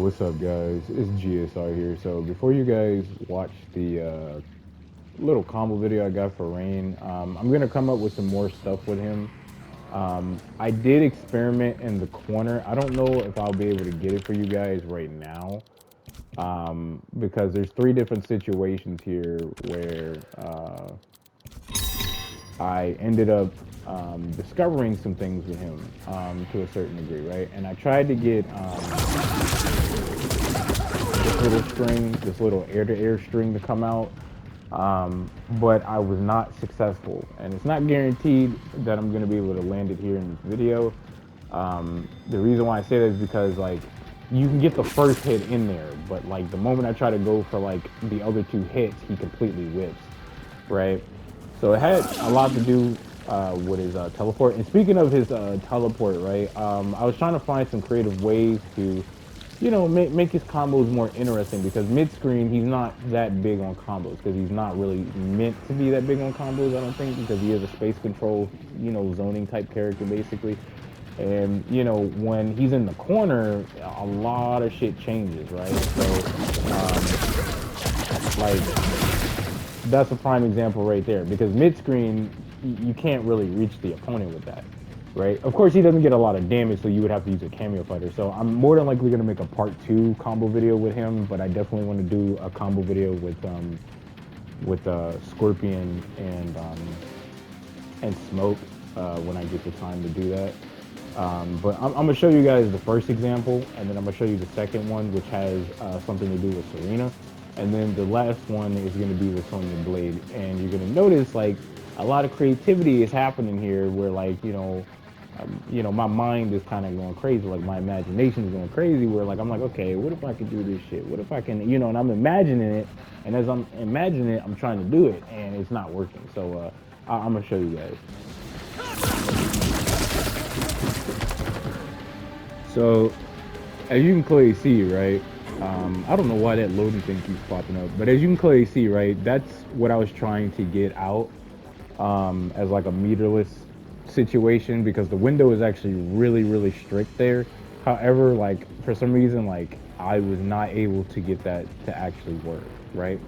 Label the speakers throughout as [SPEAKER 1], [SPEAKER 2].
[SPEAKER 1] What's up, guys? It's GSR here. So before you guys watch the little combo video I got for Rain, I'm gonna come up with some more stuff with him. I did experiment in the corner. I don't know if I'll be able to get it for you guys right now, because there's three different situations here where I ended up discovering some things with him to a certain degree, right? And I tried to get this little string, this little air-to-air string to come out, but I was not successful. And it's not guaranteed that I'm going to be able to land it here in this video. The reason why I say that is because, like, you can get the first hit in there, but like the moment I try to go for like the other two hits, he completely whips, right? So it had a lot to do with his teleport. And speaking of his teleport, right? I was trying to find some creative ways to, make his combos more interesting, because mid-screen he's not that big on combos, because he's not really meant to be that big on combos. I don't think, because he is a space control, zoning type character basically. And when he's in the corner, a lot of shit changes, right? So like, that's a prime example right there, because mid-screen you can't really reach the opponent with that, right? Of course, he doesn't get a lot of damage, so you would have to use a cameo fighter. So I'm more than likely going to make a part 2 combo video with him, but I definitely want to do a combo video with Scorpion and Smoke when I get the time to do that. But I'm gonna show you guys the first example, and then I'm gonna show you the second one, which has something to do with Serena, and then the last one is gonna be with Sonya Blade. And you're gonna notice like a lot of creativity is happening here, where like my mind is kind of going crazy, like my imagination is going crazy, where like I'm like, okay, what if I could do this shit? What if I can, and I'm imagining it, and as I'm imagining it, I'm trying to do it, and it's not working. So I'm gonna show you guys. So, as you can clearly see, right, I don't know why that loading thing keeps popping up, but as you can clearly see, right, that's what I was trying to get out as like a meterless situation, because the window is actually really, really strict there. However, like, for some reason, like, I was not able to get that to actually work, right?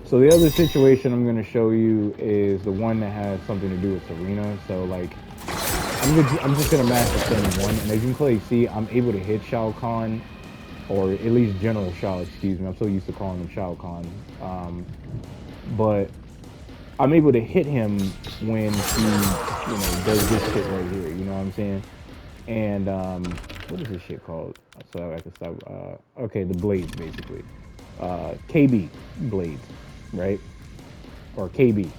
[SPEAKER 1] So the other situation I'm going to show you is the one that has something to do with Serena. So, like, I'm just gonna master Stand 1, and as you can clearly see, I'm able to hit Shao Kahn, or at least General Shao, excuse me. I'm so used to calling him Shao Kahn. But I'm able to hit him when he, does this shit right here. You know what I'm saying? And what is this shit called? So I can stop. Okay, the blades basically. KB blades, right? Or KB,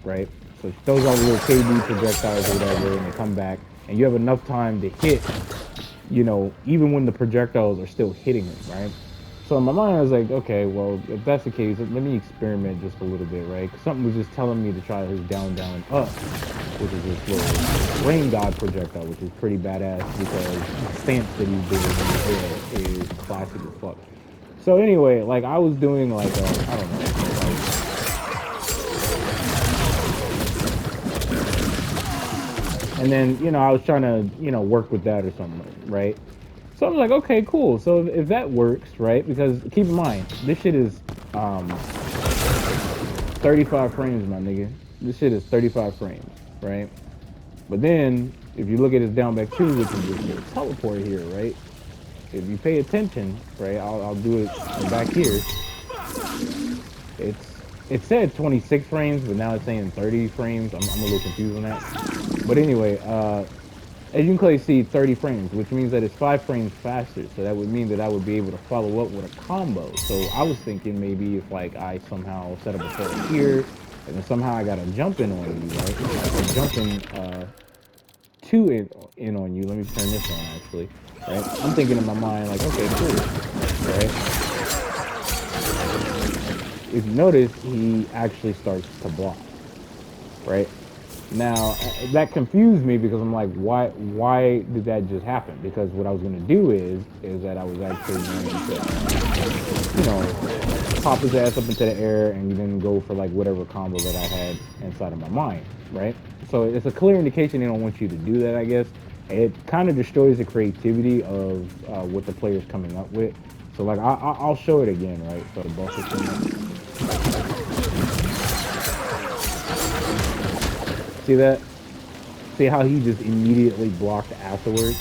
[SPEAKER 1] right? So those are little KB projectiles or whatever, and they come back, and you have enough time to hit, even when the projectiles are still hitting him, right? So in my mind, I was like, okay, well, if that's the case, let me experiment just a little bit, right? Because something was just telling me to try his down, down, up, which is this little rain god projectile, which is pretty badass, because the stance that he's doing in the air is classic as fuck. So anyway, like, I was doing like, I don't know, like, and then, I was trying to, work with that or something, right? So I was like, okay, cool. So if that works, right? Because keep in mind, this shit is 35 frames, my nigga. This shit is 35 frames, right? But then, if you look at his down back 2, which is this little teleport here, right? If you pay attention, right, I'll do it back here. It said 26 frames, but now it's saying 30 frames. I'm a little confused on that. But anyway, as you can clearly see, 30 frames, which means that it's 5 frames faster. So that would mean that I would be able to follow up with a combo. So I was thinking maybe if like I somehow set up a forward here, and then somehow I got a jump in on you, right? Like a jump in 2 in on you. Let me turn this on actually. Right? I'm thinking in my mind like, okay, cool, right? If you notice, he actually starts to block, right? Now, that confused me, because I'm like, why did that just happen? Because what I was going to do is that I was actually going to, pop his ass up into the air and then go for like whatever combo that I had inside of my mind, right? So it's a clear indication they don't want you to do that, I guess. It kind of destroys the creativity of what the player's coming up with. So like I'll show it again, right? So the buff will come up. See that? See how he just immediately blocked afterwards?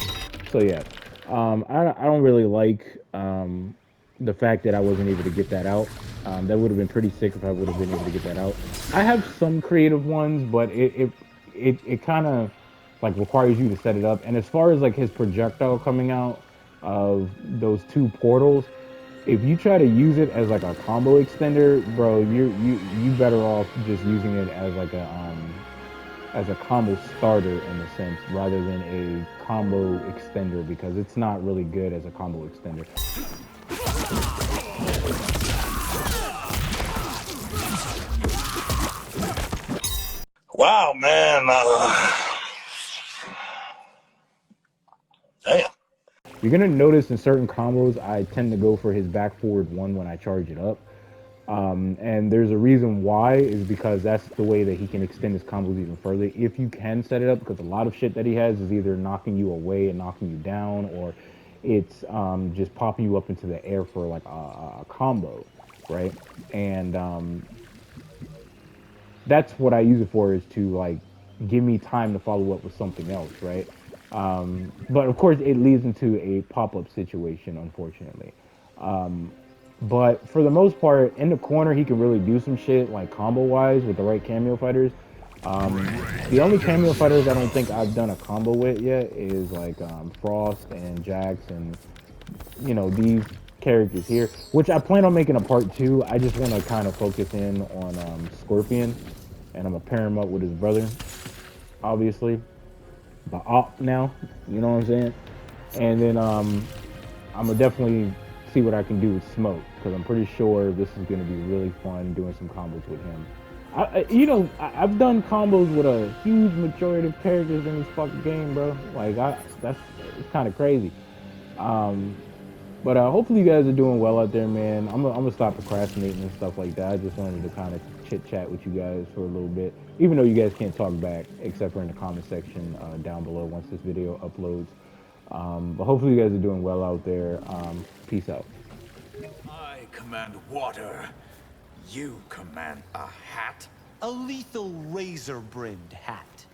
[SPEAKER 1] So yeah, I don't really like the fact that I wasn't able to get that out. That would have been pretty sick if I would have been able to get that out. I have some creative ones, but it kind of like requires you to set it up. And as far as like his projectile coming out of those two portals, if you try to use it as like a combo extender, bro, you better off just using it as a combo starter in a sense rather than a combo extender because it's not really good as a combo extender.
[SPEAKER 2] Wow, man. Damn.
[SPEAKER 1] You're gonna notice in certain combos I tend to go for his back forward one when I charge it up. And there's a reason why is because that's the way that he can extend his combos even further. If you can set it up, because a lot of shit that he has is either knocking you away and knocking you down, or it's just popping you up into the air for like a combo, right? And that's what I use it for is to like give me time to follow up with something else, right? But of course, it leads into a pop up situation, unfortunately. But for the most part, in the corner, he can really do some shit like combo wise with the right cameo fighters. The only cameo fighters I don't think I've done a combo with yet is like Frost and Jax and these characters here, which I plan on making a part two. I just want to kind of focus in on Scorpion, and I'm gonna pair him up with his brother, obviously, the op now. You know what I'm saying? And then I'm gonna definitely see what I can do with Smoke because I'm pretty sure this is gonna be really fun doing some combos with him. I've done combos with a huge majority of characters in this fucking game, bro. Like that's it's kind of crazy. Um, but hopefully you guys are doing well out there, man. I'm gonna stop procrastinating and stuff like that. I just wanted to kind of chit chat with you guys for a little bit, even though you guys can't talk back except for in the comment section down below once this video uploads. But hopefully you guys are doing well out there. Peace out.
[SPEAKER 3] I command water. You command a hat? A lethal razor-brimmed hat.